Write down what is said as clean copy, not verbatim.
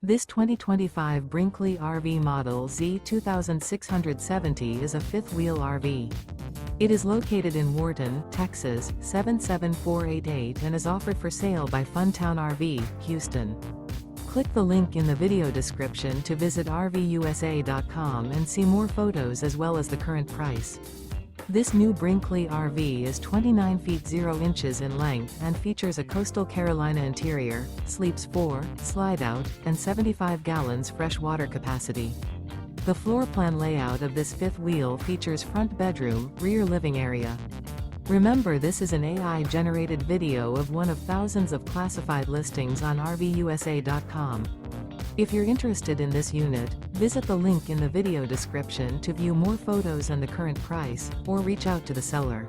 This 2025 Brinkley RV Model Z 2670 is a fifth-wheel RV. It is located in Wharton, Texas, 77488 and is offered for sale by Funtown RV, Houston. Click the link in the video description to visit RVUSA.com and see more photos as well as the current price. This new Brinkley RV is 29 feet 0 inches in length and features a coastal Carolina interior, sleeps 4, slide-out, and 75 gallons fresh water capacity. The floor plan layout of this fifth wheel features front bedroom, rear living area. Remember, this is an AI-generated video of one of thousands of classified listings on RVUSA.com. If you're interested in this unit, visit the link in the video description to view more photos and the current price, or reach out to the seller.